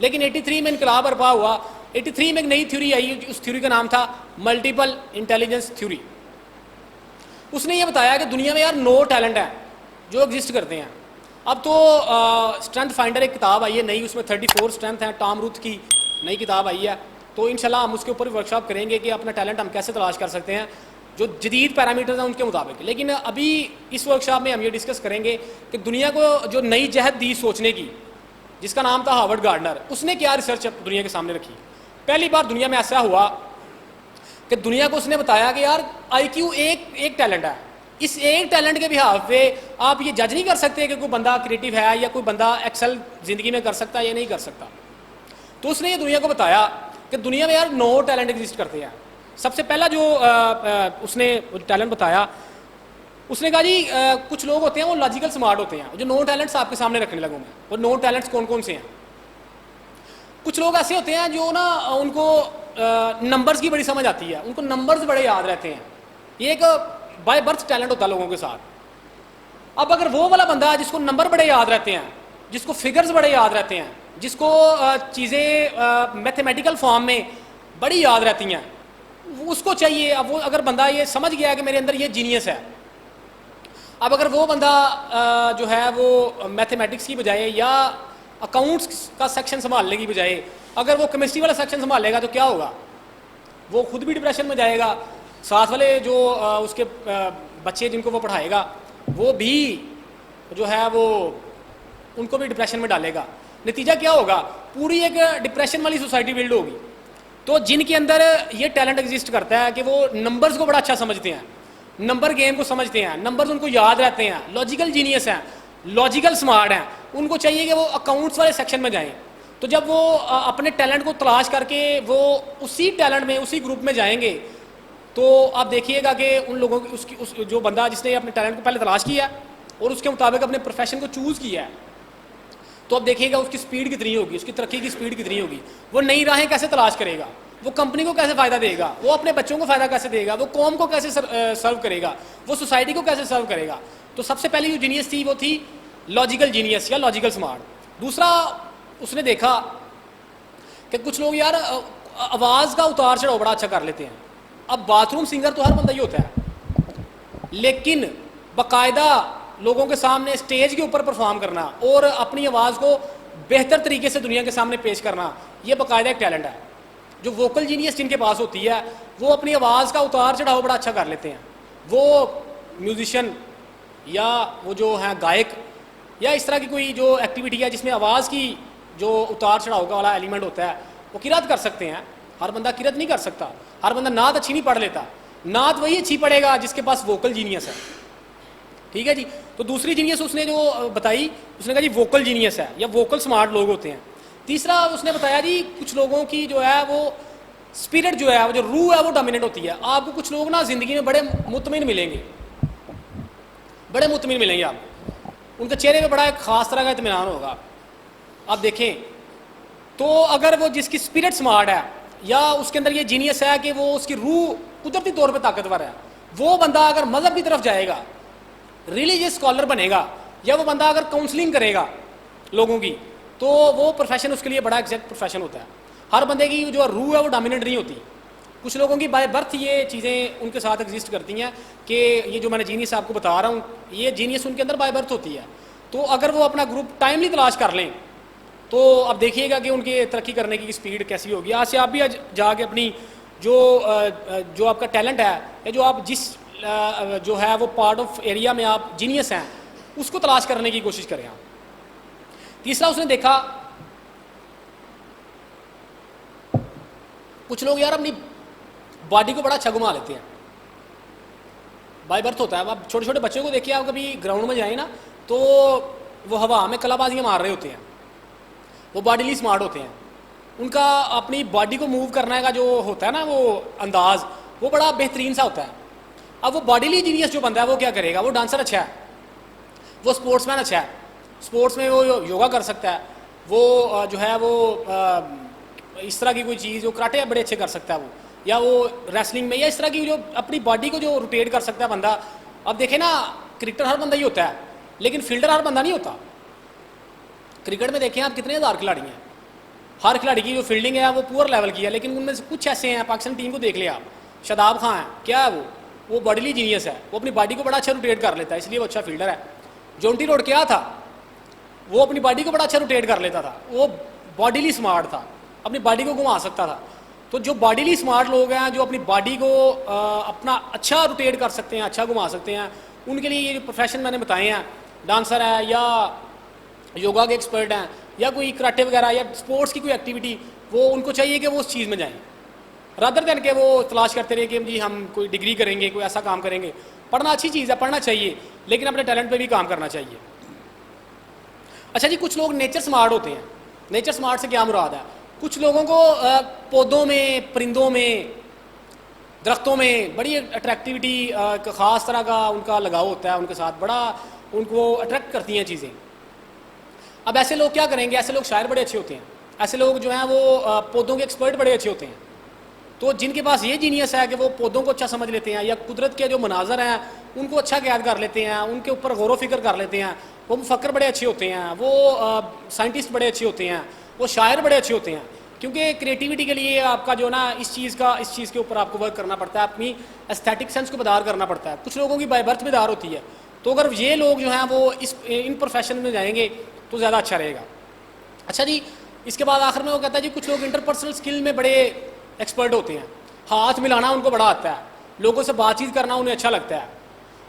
لیکن 83 میں انقلاب برپا ہوا. 83 میں ایک نئی تھیوری آئی, اس تھیوری کا نام تھا ملٹیپل انٹیلیجنس تھیوری. اس نے یہ بتایا کہ دنیا میں یار 9 ٹیلنٹ ہیں جو ایگزسٹ کرتے ہیں. اب تو اسٹرینتھ فائنڈر ایک کتاب آئی ہے نئی, اس میں 34 اسٹرینتھ ہیں, ٹام روتھ کی نئی کتاب آئی ہے. تو انشاءاللہ ہم اس کے اوپر ورک شاپ کریں گے کہ اپنا ٹیلنٹ ہم کیسے تلاش کر سکتے ہیں جو جدید پیرامیٹرز ہیں ان کے مطابق. لیکن ابھی اس ورک شاپ میں ہم یہ ڈسکس کریں گے کہ دنیا کو جو نئی جہت دی سوچنے کی, جس کا نام تھا ہاورڈ گارڈنر, اس نے کیا ریسرچ دنیا کے سامنے رکھی. پہلی بار دنیا میں ایسا ہوا کہ دنیا کو اس نے بتایا کہ یار آئی کیو ایک ٹیلنٹ ہے, اس ایک ٹیلنٹ کے بہاف پہ آپ یہ جج نہیں کر سکتے کہ کوئی بندہ کریٹو ہے یا کوئی بندہ ایکسل زندگی میں کر سکتا ہے یا نہیں کر سکتا. تو اس نے یہ دنیا کو بتایا کہ دنیا میں یار 9 ٹیلنٹ ایگزسٹ کرتے ہیں. سب سے پہلا جو اس نے ٹیلنٹ بتایا, اس نے کہا جی کچھ لوگ ہوتے ہیں وہ لاجیکل سمارٹ ہوتے ہیں. جو 9 ٹیلنٹس آپ کے سامنے رکھنے لگوں میں, وہ 9 ٹیلنٹس کون کون سے ہیں. کچھ لوگ ایسے ہوتے ہیں جو نا ان کو نمبرز کی بڑی سمجھ آتی ہے, ان کو نمبرز بڑے یاد رہتے ہیں. یہ ایک بائی برتھ ٹیلنٹ ہوتا ہے لوگوں کے ساتھ. اب اگر وہ والا بندہ جس کو نمبر بڑے یاد رہتے ہیں, جس کو فگرز بڑے یاد رہتے ہیں, جس کو چیزیں میتھمیٹیکل فارم میں بڑی یاد رہتی ہیں, اس کو چاہیے. اب وہ اگر بندہ یہ سمجھ گیا کہ میرے اندر یہ جینیس ہے, اب اگر وہ بندہ جو ہے وہ میتھمیٹکس کی بجائے یا اکاؤنٹس کا سیکشن سنبھالنے کی بجائے اگر وہ کیمسٹری والا سیکشن سنبھالے گا تو کیا ہوگا, وہ خود بھی ڈپریشن میں جائے گا, ساتھ والے جو اس کے بچے جن کو وہ پڑھائے گا وہ بھی جو ہے وہ ان کو بھی ڈپریشن میں ڈالے گا. نتیجہ کیا ہوگا, پوری ایک ڈپریشن والی سوسائٹی بلڈ ہوگی. تو جن کے اندر یہ ٹیلنٹ ایگزسٹ کرتا ہے کہ وہ نمبرز کو بڑا اچھا سمجھتے ہیں, نمبر گیم کو سمجھتے ہیں, نمبرز ان کو یاد رہتے ہیں, لاجیکل جینیس ہیں, لاجیکل سمارٹ ہیں, ان کو چاہیے کہ وہ اکاؤنٹس والے سیکشن میں جائیں. تو جب وہ اپنے ٹیلنٹ کو تلاش کر کے وہ اسی ٹیلنٹ میں اسی گروپ میں جائیں گے تو آپ دیکھیے گا کہ ان لوگوں کی جو بندہ جس نے اپنے ٹیلنٹ کو پہلے تلاش کیا اور اس کے مطابق اپنے پروفیشن کو چوز کیا ہے, تو اب دیکھیے گا اس کی سپیڈ کتنی ہوگی, اس کی ترقی کی سپیڈ کتنی ہوگی. وہ نئی راہیں کیسے تلاش کرے گا, وہ کمپنی کو کیسے فائدہ دے گا, وہ اپنے بچوں کو فائدہ کیسے دے گا, وہ قوم کو کیسے سرو کرے گا, وہ سوسائٹی کو کیسے سرو کرے گا. تو سب سے پہلی جو جینیس تھی وہ تھی لاجیکل جینیس یا لاجیکل سمارٹ. دوسرا اس نے دیکھا کہ کچھ لوگ یار آواز کا اتار چڑھاؤ بڑا اچھا کر لیتے ہیں. اب باتھ روم سنگر تو ہر بندہ ہی ہوتا ہے, لیکن باقاعدہ لوگوں کے سامنے اسٹیج کے اوپر پرفارم کرنا اور اپنی آواز کو بہتر طریقے سے دنیا کے سامنے پیش کرنا, یہ باقاعدہ ایک ٹیلنٹ ہے. جو ووکل جینیس جن کے پاس ہوتی ہے وہ اپنی آواز کا اتار چڑھاؤ بڑا اچھا کر لیتے ہیں. وہ میوزیشین یا وہ جو ہیں گائک یا اس طرح کی کوئی جو ایکٹیویٹی ہے جس میں آواز کی جو اتار چڑھاؤ کا والا ایلیمنٹ ہوتا ہے وہ قرات کر سکتے ہیں. ہر بندہ قرات نہیں کر سکتا, ہر بندہ نعت اچھی نہیں پڑھ لیتا. نعت وہی اچھی پڑھے گا جس کے پاس ووکل جینیس ہے. ٹھیک ہے جی. تو دوسری جینیس اس نے جو بتائی, اس نے کہا جی ووکل جینیس ہے یا ووکل سمارٹ لوگ ہوتے ہیں. تیسرا اس نے بتایا جی کچھ لوگوں کی جو ہے وہ اسپرٹ جو ہے وہ جو روح ہے وہ ڈومیننٹ ہوتی ہے. آپ کو کچھ لوگ نا زندگی میں بڑے مطمئن ملیں گے, بڑے مطمئن ملیں گے آپ, ان کے چہرے پہ بڑا ایک خاص طرح کا اطمینان ہوگا. آپ دیکھیں تو اگر وہ جس کی اسپرٹ سمارٹ ہے یا اس کے اندر یہ جینیس ہے کہ وہ اس کی روح قدرتی طور پہ طاقتور ہے, وہ بندہ اگر مذہب کی طرف جائے گا, ریلیجیس اسکالر بنے گا, یا وہ بندہ اگر کاؤنسلنگ کرے گا لوگوں کی, تو وہ پروفیشن اس کے لیے بڑا ایگزیکٹ پروفیشن ہوتا ہے. ہر بندے کی جو روح ہے وہ ڈومیننٹ نہیں ہوتی. کچھ لوگوں کی بائی برتھ یہ چیزیں ان کے ساتھ ایگزسٹ کرتی ہیں کہ یہ جو میں نے جینیس آپ کو بتا رہا ہوں یہ جینیس ان کے اندر بائی برتھ ہوتی ہے. تو اگر وہ اپنا گروپ ٹائملی تلاش کر لیں تو اب دیکھیے گا کہ ان کے ترقی کرنے کی سپیڈ کیسی ہوگی. آج سے آپ بھی جا کے اپنی جو آپ کا ٹیلنٹ ہے یا جو آپ جس جو ہے وہ پارٹ آف ایریا میں آپ جینیس ہیں اس کو تلاش کرنے کی کوشش کریں آپ. تیسرا اس نے دیکھا کچھ لوگ یار اپنی باڈی کو بڑا اچھا گھما لیتے ہیں, بائی برتھ ہوتا ہے. اب چھوٹے چھوٹے بچوں کو دیکھیے, آپ کبھی گراؤنڈ میں جائیں نا تو وہ ہوا میں کلا بازیاں مار رہے ہوتے ہیں, وہ باڈیلی اسمارٹ ہوتے ہیں. ان کا اپنی باڈی کو موو کرنے کا جو ہوتا ہے نا وہ انداز وہ بڑا بہترین سا ہوتا ہے. اب وہ باڈیلی جینیس جو بندہ ہے وہ کیا کرے گا, وہ ڈانسر اچھا ہے, وہ اسپورٹس مین اچھا ہے, اسپورٹس میں وہ یوگا کر سکتا ہے, وہ جو ہے وہ اس طرح کی کوئی چیز جو کراٹے بڑے اچھے کر سکتا ہے, وہ یا وہ ریسلنگ میں یا اس طرح کی جو اپنی باڈی کو جو روٹیٹ کر سکتا ہے بندہ. اب دیکھیں نا کرکٹر ہر بندہ ہی ہوتا ہے لیکن فیلڈر ہر بندہ نہیں ہوتا. کرکٹ میں دیکھیں آپ کتنے ہزار کھلاڑی ہیں, ہر کھلاڑی کی جو فیلڈنگ ہے وہ پور لیول کی ہے، لیکن ان میں سے کچھ ایسے ہیں، پاکستان ٹیم کو دیکھ لیں آپ، شاداب خان ہے، کیا ہے وہ باڈیلی جینیس ہے، وہ اپنی باڈی کو بڑا اچھا روٹیٹ کر لیتا ہے، اس لیے وہ اچھا فیلڈر ہے۔ جونٹی روڈ کیا تھا، وہ اپنی باڈی کو بڑا اچھا روٹیٹ کر لیتا تھا، وہ باڈیلی اسمارٹ تھا، اپنی باڈی کو گھما سکتا تھا۔ تو جو باڈیلی اسمارٹ لوگ ہیں، جو اپنی باڈی کو اپنا اچھا روٹیٹ کر سکتے ہیں، اچھا گھما سکتے ہیں، ان کے لیے یہ جو پروفیشن میں نے بتائے ہیں، ڈانسر ہے یا یوگا کے ایکسپرٹ ہیں یا کوئی کراٹے وغیرہ یا اسپورٹس کی کوئی ایکٹیویٹی، وہ ان کو چاہیے کہ وہ اس چیز میں جائیں، رادر دین کہ وہ تلاش کرتے رہے کہ جی ہم کوئی ڈگری کریں گے، کوئی ایسا کام کریں گے۔ پڑھنا اچھی چیز ہے، پڑھنا چاہیے، لیکن اپنے ٹیلنٹ پہ بھی کام کرنا چاہیے۔ اچھا جی، کچھ لوگ نیچر سمارٹ ہوتے ہیں۔ نیچر سمارٹ سے کیا مراد ہے؟ کچھ لوگوں کو پودوں میں، پرندوں میں، درختوں میں بڑی اٹریکٹیوٹی، خاص طرح کا ان کا لگاؤ ہوتا ہے، ان کے ساتھ بڑا ان کو اٹریکٹ کرتی ہیں چیزیں۔ اب ایسے لوگ کیا کریں گے؟ ایسے لوگ شاعر بڑے اچھے ہوتے ہیں، ایسے لوگ جو ہیں وہ پودوں کے ایکسپرٹ بڑے اچھے ہوتے ہیں۔ تو جن کے پاس یہ جینیس ہے کہ وہ پودوں کو اچھا سمجھ لیتے ہیں یا قدرت کے جو مناظر ہیں ان کو اچھا قید کر لیتے ہیں، ان کے اوپر غور و فکر کر لیتے ہیں، وہ مفکر بڑے اچھے ہوتے ہیں، وہ سائنٹسٹ بڑے اچھے ہوتے ہیں، وہ شاعر بڑے اچھے ہوتے ہیں، کیونکہ کریٹیوٹی کے لیے آپ کا جو نا اس چیز کے اوپر آپ کو ورک کرنا پڑتا ہے، اپنی ایستھیٹک سینس کو بیدار کرنا پڑتا ہے۔ کچھ لوگوں کی بائی برتھ بیدار ہوتی ہے، تو اگر یہ لوگ جو ہیں وہ ان پروفیشن میں جائیں گے تو زیادہ اچھا رہے گا۔ اچھا جی، اس کے بعد آخر میں وہ کہتا ہے جی کچھ لوگ انٹرپرسنل اسکل میں بڑے ایکسپرٹ ہوتے ہیں، ہاتھ ملانا ان کو بڑا آتا ہے، لوگوں سے بات چیت کرنا انہیں اچھا لگتا ہے۔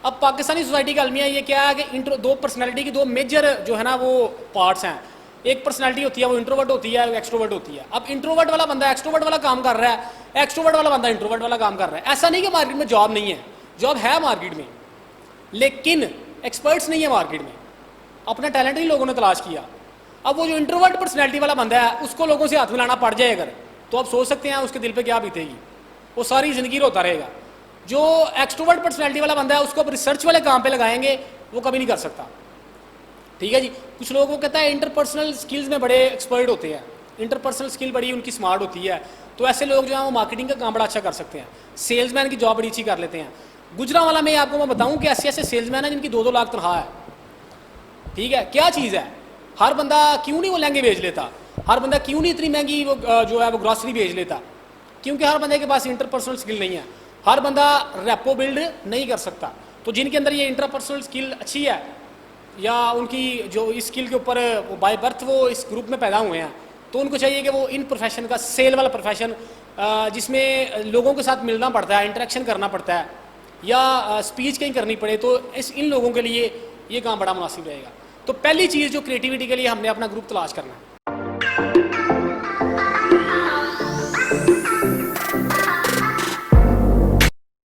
اب پاکستانی سوسائٹی کا المیہ یہ کیا ہے کہ دو پرسنالٹی کی دو میجر جو ہے نا وہ پارٹس ہیں، ایک پرسنالٹی ہوتی ہے وہ انٹروورٹ ہوتی ہے، ایکسٹروورٹ ہوتی ہے۔ اب انٹروورٹ والا بندہ ایکسٹروورٹ والا کام کر رہا ہے، ایکسٹروورٹ والا بندہ انٹروورٹ والا کام کر رہا ہے۔ ایسا نہیں کہ مارکیٹ میں جاب نہیں ہے، جاب ہے مارکیٹ میں، لیکن ایکسپرٹس نہیں ہے مارکیٹ میں، اپنا ٹیلنٹ نہیں لوگوں نے تلاش کیا۔ اب وہ جو انٹروورٹ پرسنالٹی والا بندہ ہے اس کو لوگوں سے ہاتھ ملانا پڑ جائے اگر، تو آپ سوچ سکتے ہیں اس کے دل پہ کیا بیتے گی، وہ ساری زندگی روتا رہے گا۔ جو ایکسٹروورٹ پرسنالٹی والا بندہ ہے اس کو آپ ریسرچ والے کام پہ لگائیں گے وہ کبھی نہیں کر سکتا، ٹھیک ہے جی۔ کچھ لوگوں کو کہتا ہے انٹرپرسنل سکلز میں بڑے ایکسپرٹ ہوتے ہیں، انٹرپرسنل سکل بڑی ان کی سمارٹ ہوتی ہے، تو ایسے لوگ جو ہیں وہ مارکیٹنگ کا کام بڑا اچھا کر سکتے ہیں، سیلز مین کی جاب بڑی اچھی کر لیتے ہیں۔ گجرانوالا میں آپ کو میں بتاؤں کہ ایسے ایسے سیلز مین ہیں جن کی 2-2 لاکھ تنخواہ ہے، ٹھیک ہے۔ کیا چیز ہے؟ ہر بندہ کیوں نہیں وہ لہنگے بیچ لیتا، ہر بندہ کیوں نہیں اتنی مہنگی وہ جو ہے وہ گراسری بیچ لیتا؟ کیونکہ ہر بندے کے پاس انٹرپرسنل سکل نہیں ہے، ہر بندہ ریپو بلڈ نہیں کر سکتا۔ تو جن کے اندر یہ انٹرپرسنل سکل اچھی ہے یا ان کی جو اس سکل کے اوپر وہ بائی برتھ وہ اس گروپ میں پیدا ہوئے ہیں، تو ان کو چاہیے کہ وہ ان پروفیشن کا، سیل والا پروفیشن جس میں لوگوں کے ساتھ ملنا پڑتا ہے، انٹریکشن کرنا پڑتا ہے یا اسپیچ کہیں کرنی پڑے، تو ان لوگوں کے لیے یہ کام بڑا مناسب رہے گا۔ تو پہلی چیز جو کریٹیوٹی کے لیے ہم نے اپنا گروپ تلاش کرنا ہے۔